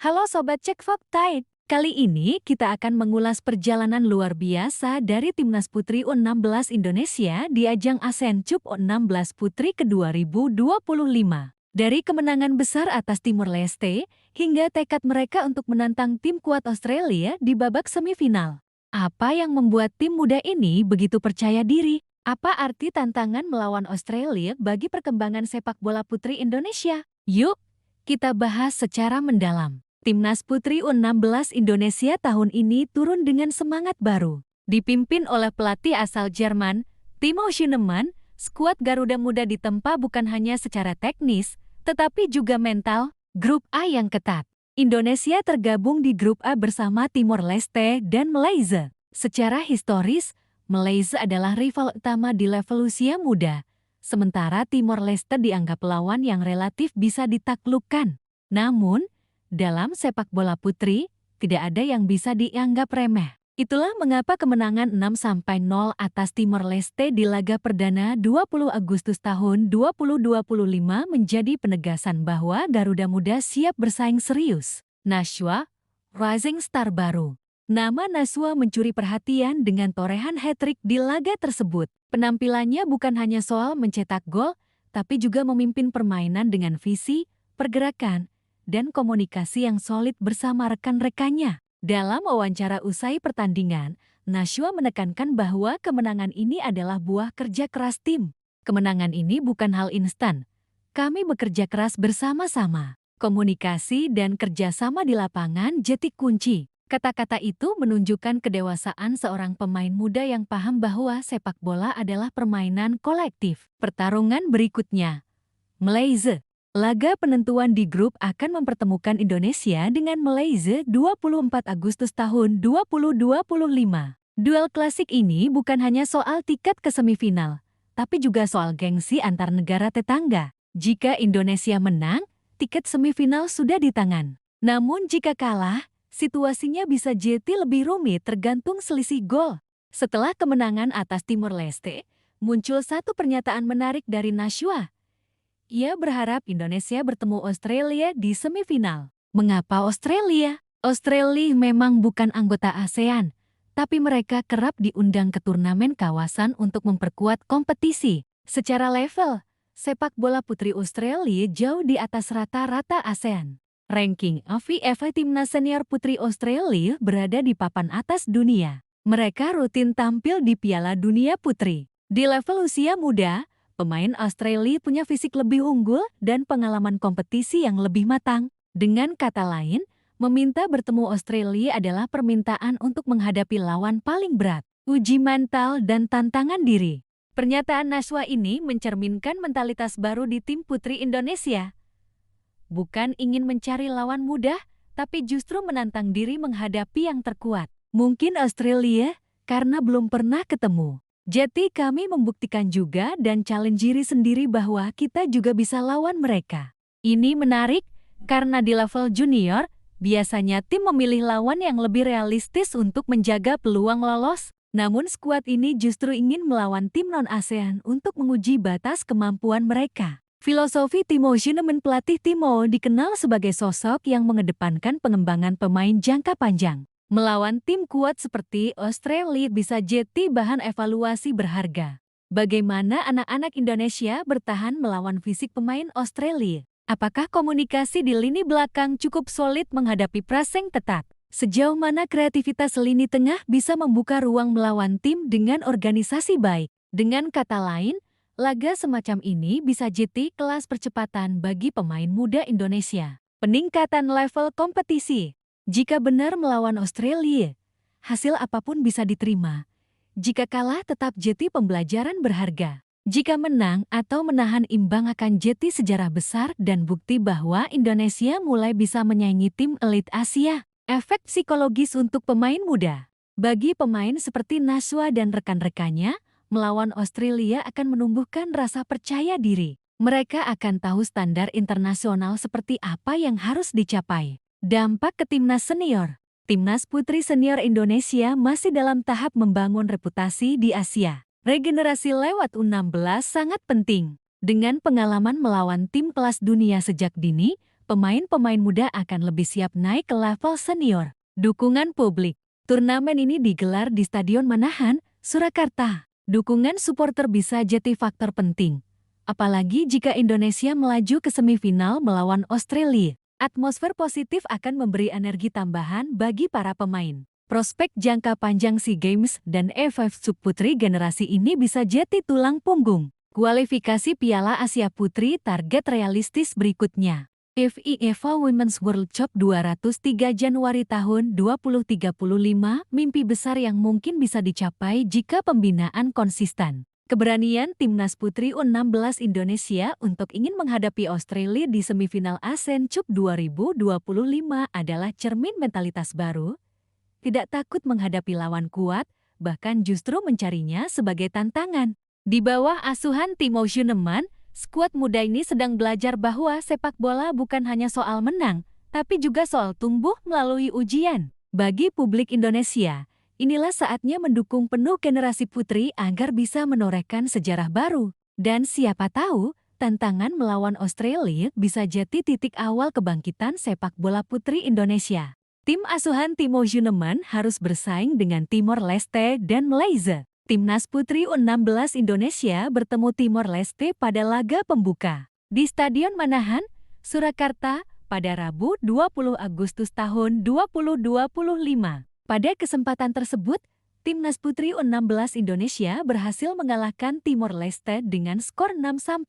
Halo Sobat Cek Fakta. Kali ini kita akan mengulas perjalanan luar biasa dari Timnas Putri U16 Indonesia di ajang ASEAN Cup U16 Putri ke-2025. Dari kemenangan besar atas Timor Leste, hingga tekad mereka untuk menantang tim kuat Australia di babak semifinal. Apa yang membuat tim muda ini begitu percaya diri? Apa arti tantangan melawan Australia bagi perkembangan sepak bola putri Indonesia? Yuk, kita bahas secara mendalam. Timnas Putri U16 Indonesia tahun ini turun dengan semangat baru. Dipimpin oleh pelatih asal Jerman, Timo Schünemann, skuad Garuda Muda ditempa bukan hanya secara teknis, tetapi juga mental. Grup A yang ketat. Indonesia tergabung di Grup A bersama Timor Leste dan Malaysia. Secara historis, Malaysia adalah rival utama di level usia muda, sementara Timor Leste dianggap lawan yang relatif bisa ditaklukkan. Namun, dalam sepak bola putri, tidak ada yang bisa dianggap remeh. Itulah mengapa kemenangan 6-0 atas Timor Leste di laga perdana 20 Agustus tahun 2025 menjadi penegasan bahwa Garuda Muda siap bersaing serius. Nashwa, rising star baru. Nama Nashwa mencuri perhatian dengan torehan hat-trick di laga tersebut. Penampilannya bukan hanya soal mencetak gol, tapi juga memimpin permainan dengan visi, pergerakan, dan komunikasi yang solid bersama rekan-rekannya. Dalam wawancara usai pertandingan, Nashwa menekankan bahwa kemenangan ini adalah buah kerja keras tim. Kemenangan ini bukan hal instan. Kami bekerja keras bersama-sama. Komunikasi dan kerjasama di lapangan jadi kunci. Kata-kata itu menunjukkan kedewasaan seorang pemain muda yang paham bahwa sepak bola adalah permainan kolektif. Pertarungan berikutnya, Malaysia. Laga penentuan di grup akan mempertemukan Indonesia dengan Malaysia 24 Agustus tahun 2025. Duel klasik ini bukan hanya soal tiket ke semifinal, tapi juga soal gengsi antar negara tetangga. Jika Indonesia menang, tiket semifinal sudah di tangan. Namun jika kalah, situasinya bisa jadi lebih rumit tergantung selisih gol. Setelah kemenangan atas Timor Leste, muncul satu pernyataan menarik dari Nashwa. Ia berharap Indonesia bertemu Australia di semifinal. Mengapa Australia? Australia memang bukan anggota ASEAN, tapi mereka kerap diundang ke turnamen kawasan untuk memperkuat kompetisi. Secara level, sepak bola putri Australia jauh di atas rata-rata ASEAN. Ranking AFF Timnas Senior Putri Australia berada di papan atas dunia. Mereka rutin tampil di Piala Dunia Putri. Di level usia muda, pemain Australia punya fisik lebih unggul dan pengalaman kompetisi yang lebih matang. Dengan kata lain, meminta bertemu Australia adalah permintaan untuk menghadapi lawan paling berat, uji mental dan tantangan diri. Pernyataan Nashwa ini mencerminkan mentalitas baru di tim putri Indonesia. Bukan ingin mencari lawan mudah, tapi justru menantang diri menghadapi yang terkuat. Mungkin Australia karena belum pernah ketemu. Jadi kami membuktikan juga dan challenge diri sendiri bahwa kita juga bisa lawan mereka. Ini menarik karena di level junior, biasanya tim memilih lawan yang lebih realistis untuk menjaga peluang lolos. Namun skuad ini justru ingin melawan tim non-ASEAN untuk menguji batas kemampuan mereka. Filosofi Timo Schünemann. Pelatih Timo dikenal sebagai sosok yang mengedepankan pengembangan pemain jangka panjang. Melawan tim kuat seperti Australia bisa jadi bahan evaluasi berharga. Bagaimana anak-anak Indonesia bertahan melawan fisik pemain Australia? Apakah komunikasi di lini belakang cukup solid menghadapi pressing ketat? Sejauh mana kreativitas lini tengah bisa membuka ruang melawan tim dengan organisasi baik? Dengan kata lain, laga semacam ini bisa jadi kelas percepatan bagi pemain muda Indonesia. Peningkatan level kompetisi. Jika benar melawan Australia, hasil apapun bisa diterima. Jika kalah tetap jadi pembelajaran berharga. Jika menang atau menahan imbang akan jadi sejarah besar dan bukti bahwa Indonesia mulai bisa menyaingi tim elit Asia. Efek psikologis untuk pemain muda. Bagi pemain seperti Nashwa dan rekan-rekannya, melawan Australia akan menumbuhkan rasa percaya diri. Mereka akan tahu standar internasional seperti apa yang harus dicapai. Dampak ke timnas senior. Timnas Putri Senior Indonesia masih dalam tahap membangun reputasi di Asia. Regenerasi lewat U16 sangat penting. Dengan pengalaman melawan tim kelas dunia sejak dini, pemain-pemain muda akan lebih siap naik ke level senior. Dukungan publik. Turnamen ini digelar di Stadion Manahan, Surakarta. Dukungan supporter bisa jadi faktor penting. Apalagi jika Indonesia melaju ke semifinal melawan Australia. Atmosfer positif akan memberi energi tambahan bagi para pemain. Prospek jangka panjang SEA Games dan AFF Cup Putri generasi ini bisa jadi tulang punggung. Kualifikasi Piala Asia Putri target realistis berikutnya. FIFA Women's World Cup 203 Januari tahun 2035, mimpi besar yang mungkin bisa dicapai jika pembinaan konsisten. Keberanian Timnas Putri U16 Indonesia untuk ingin menghadapi Australia di semifinal ASEAN Cup 2025 adalah cermin mentalitas baru. Tidak takut menghadapi lawan kuat, bahkan justru mencarinya sebagai tantangan. Di bawah asuhan Timo Schueneman, skuad muda ini sedang belajar bahwa sepak bola bukan hanya soal menang, tapi juga soal tumbuh melalui ujian. Bagi publik Indonesia, inilah saatnya mendukung penuh generasi putri agar bisa menorehkan sejarah baru. Dan siapa tahu, tantangan melawan Australia bisa jadi titik awal kebangkitan sepak bola putri Indonesia. Tim asuhan Timo Schueneman harus bersaing dengan Timor Leste dan Malaysia. Timnas Putri U16 Indonesia bertemu Timor Leste pada laga pembuka di Stadion Manahan, Surakarta, pada Rabu 20 Agustus tahun 2025. Pada kesempatan tersebut, Timnas Putri U16 Indonesia berhasil mengalahkan Timor Leste dengan skor 6-0.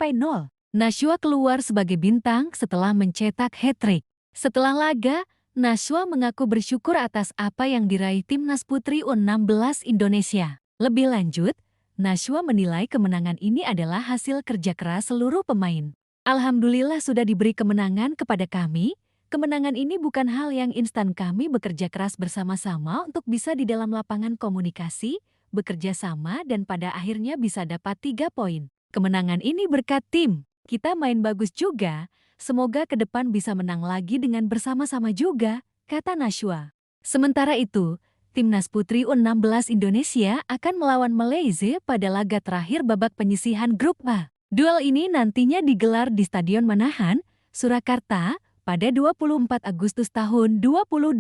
Nashua keluar sebagai bintang setelah mencetak hat-trick. Setelah laga, Nashua mengaku bersyukur atas apa yang diraih Timnas Putri U16 Indonesia. Lebih lanjut, Nashua menilai kemenangan ini adalah hasil kerja keras seluruh pemain. Alhamdulillah sudah diberi kemenangan kepada kami. Kemenangan ini bukan hal yang instan, kami bekerja keras bersama-sama untuk bisa di dalam lapangan komunikasi, bekerja sama dan pada akhirnya bisa dapat 3 poin. Kemenangan ini berkat tim. Kita main bagus juga, semoga ke depan bisa menang lagi dengan bersama-sama juga, kata Nashua. Sementara itu, Timnas Putri U16 Indonesia akan melawan Malaysia pada laga terakhir babak penyisihan grup A. Duel ini nantinya digelar di Stadion Manahan, Surakarta, pada 24 Agustus tahun 2025.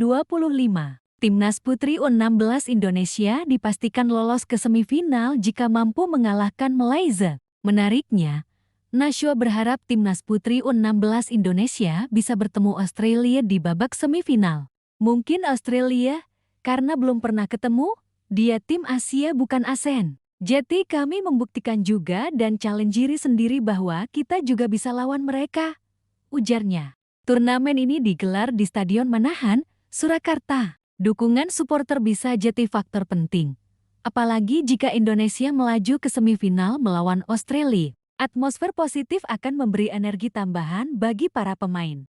Timnas Putri U16 Indonesia dipastikan lolos ke semifinal jika mampu mengalahkan Malaysia. Menariknya, Nashua berharap Timnas Putri U16 Indonesia bisa bertemu Australia di babak semifinal. Mungkin Australia, karena belum pernah ketemu, dia tim Asia bukan ASEAN. Jadi kami membuktikan juga dan challenge diri sendiri bahwa kita juga bisa lawan mereka, ujarnya. Turnamen ini digelar di Stadion Manahan, Surakarta. Dukungan supporter bisa jadi faktor penting. Apalagi jika Indonesia melaju ke semifinal melawan Australia. Atmosfer positif akan memberi energi tambahan bagi para pemain.